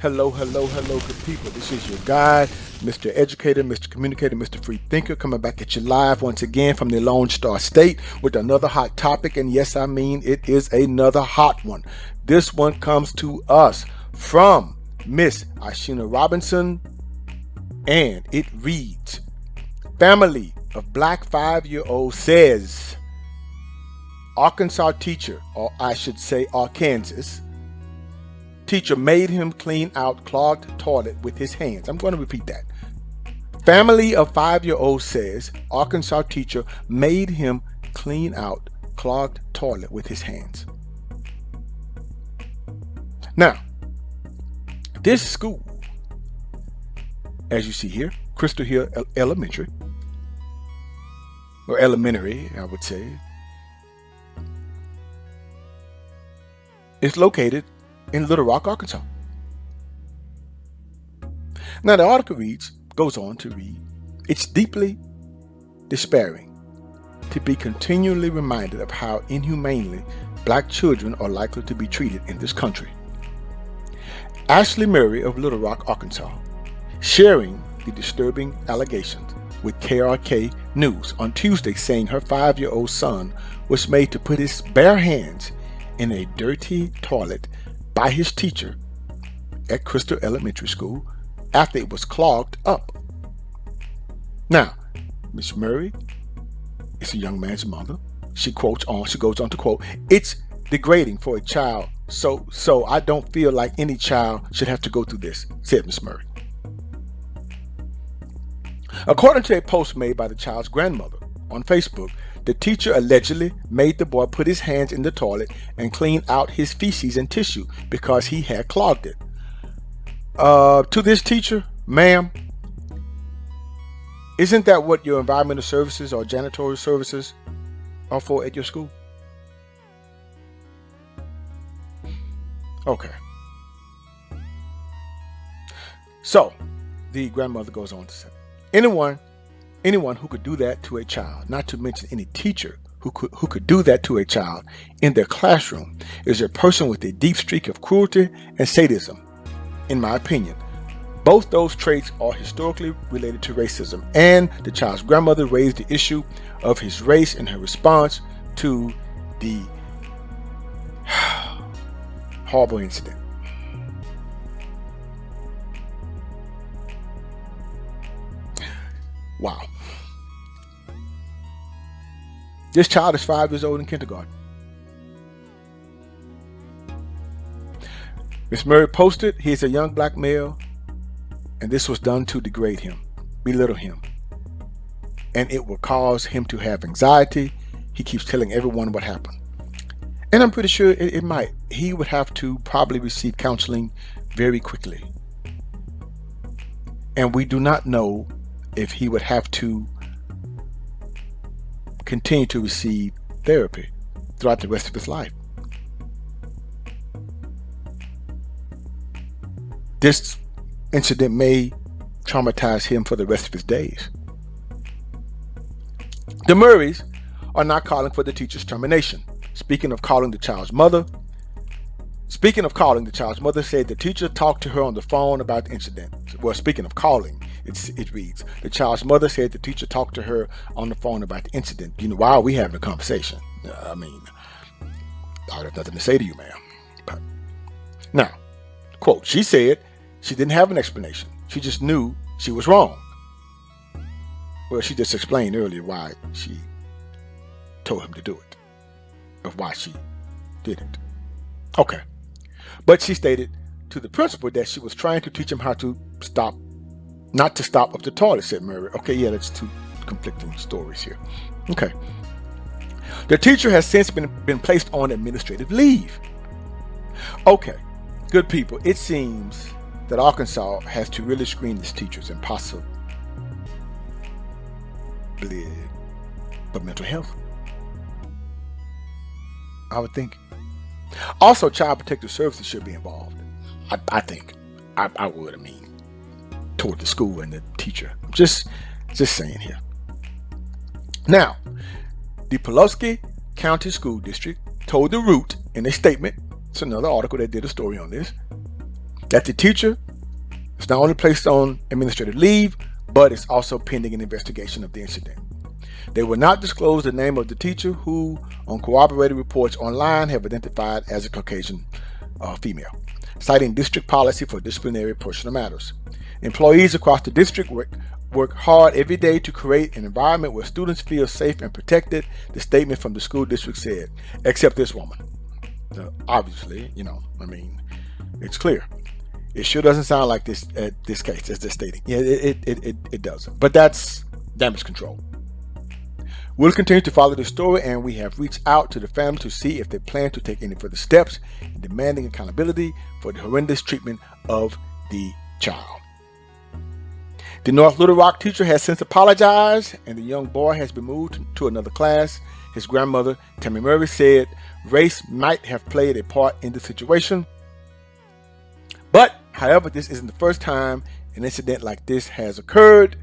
Hello, hello, hello, good people. This is your guide, Mr. Educator, Mr. Communicator, Mr. Free Thinker, coming back at you live once again from the Lone Star State with another hot topic. And yes, I mean it is another hot one. This one comes to us from Miss Ashina Robinson, and it reads, Family of Black 5-year-old says Arkansas teacher, or I should say Arkansas, teacher made him clean out clogged toilet with his hands. I'm going to repeat that. Family of 5-year-old says Arkansas teacher made him clean out clogged toilet with his hands. Now, this school, as you see here, Crystal Hill Elementary, or elementary, I would say, is located in Little Rock, Arkansas. Now the article goes on to read, it's deeply despairing to be continually reminded of how inhumanely black children are likely to be treated in this country. Ashley Murray of Little Rock, Arkansas, sharing the disturbing allegations with KRK News on Tuesday, saying her 5-year-old son was made to put his bare hands in a dirty toilet by his teacher at Crystal Elementary School after it was clogged up. Now, Miss Murray is a young man's mother. She goes on to quote, it's degrading for a child, so I don't feel like any child should have to go through this, said Miss Murray. According to a post made by the child's grandmother on Facebook, the teacher allegedly made the boy put his hands in the toilet and clean out his feces and tissue because he had clogged it. To this teacher, ma'am, isn't that what your environmental services or janitorial services are for at your school? Okay. So, the grandmother goes on to say, anyone who could do that to a child, not to mention any teacher who could do that to a child in their classroom, is a person with a deep streak of cruelty and sadism, in my opinion. Both those traits are historically related to racism, and the child's grandmother raised the issue of his race in her response to the horrible incident. Wow. This child is 5 years old in kindergarten. Miss Murray posted, he is a young black male, and this was done to degrade him, belittle him, and it will cause him to have anxiety. He keeps telling everyone what happened. And I'm pretty sure it might. He would have to probably receive counseling very quickly. And we do not know if he would have to continue to receive therapy throughout the rest of his life. This incident may traumatize him for the rest of his days. The Murrays are not calling for the teacher's termination. Speaking of calling, the child's mother said the teacher talked to her on the phone about the incident. Well, speaking of calling, it reads, the child's mother said the teacher talked to her on the phone about the incident. You know, while we having a conversation. I mean, I have nothing to say to you, ma'am. But now, quote, she said she didn't have an explanation. She just knew she was wrong. Well, she just explained earlier why she told him to do it, of why she didn't. Okay. But she stated to the principal that she was trying to teach him how to not to stop up the toilet, said Murray. Okay, yeah, that's two conflicting stories here. Okay. The teacher has since been placed on administrative leave. Okay, good people, it seems that Arkansas has to really screen its teachers and possibly for mental health, I would think. Also, Child Protective Services should be involved. I think. I would, toward the school and the teacher. Just saying here. Now, the Pulaski County School District told The Root in a statement, it's another article that did a story on this, that the teacher is not only placed on administrative leave, but is also pending an investigation of the incident. They will not disclose the name of the teacher, who on corroborated reports online have identified as a Caucasian female, citing district policy for disciplinary personal matters. Employees across the district work hard every day to create an environment where students feel safe and protected, the statement from the school district said, except this woman. Obviously, it's clear. It sure doesn't sound like this case, as they're stating. Yeah, it doesn't. But that's damage control. We'll continue to follow this story, and we have reached out to the family to see if they plan to take any further steps in demanding accountability for the horrendous treatment of the child. The North Little Rock teacher has since apologized, and the young boy has been moved to another class. His grandmother, Tammy Murray, said race might have played a part in the situation. But, however, this isn't the first time an incident like this has occurred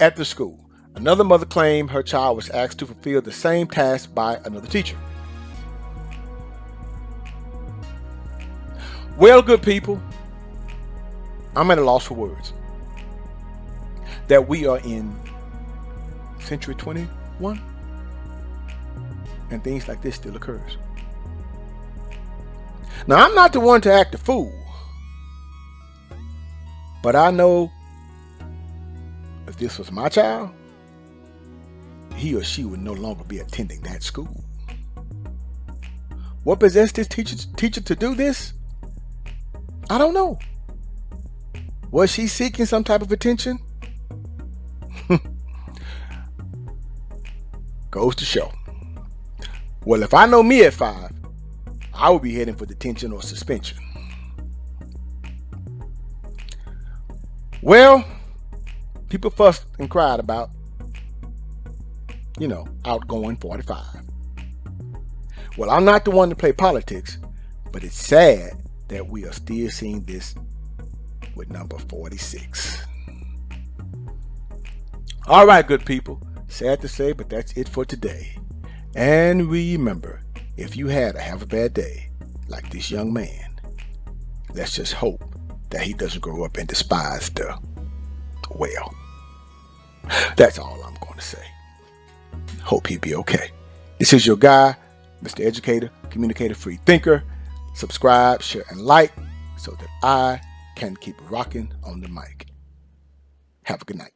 at the school. Another mother claimed her child was asked to fulfill the same task by another teacher. Well, good people, I'm at a loss for words. That we are in century 21 and things like this still occurs. Now, I'm not the one to act a fool, but I know if this was my child, he or she would no longer be attending that school. What possessed this teacher to do this? I don't know. Was she seeking some type of attention? Goes to show. Well, if I know me at 5, I would be heading for detention or suspension. Well, people fussed and cried about, outgoing 45. Well, I'm not the one to play politics, but it's sad that we are still seeing this with number 46. All right, good people. Sad to say, but that's it for today. And remember, if you had a have a bad day, like this young man, let's just hope that he doesn't grow up and despise the well. That's all I'm going to say. Hope he'll be okay. This is your guy, Mr. Educator, Communicator, Free Thinker. Subscribe, share, and like so that I can keep rocking on the mic. Have a good night.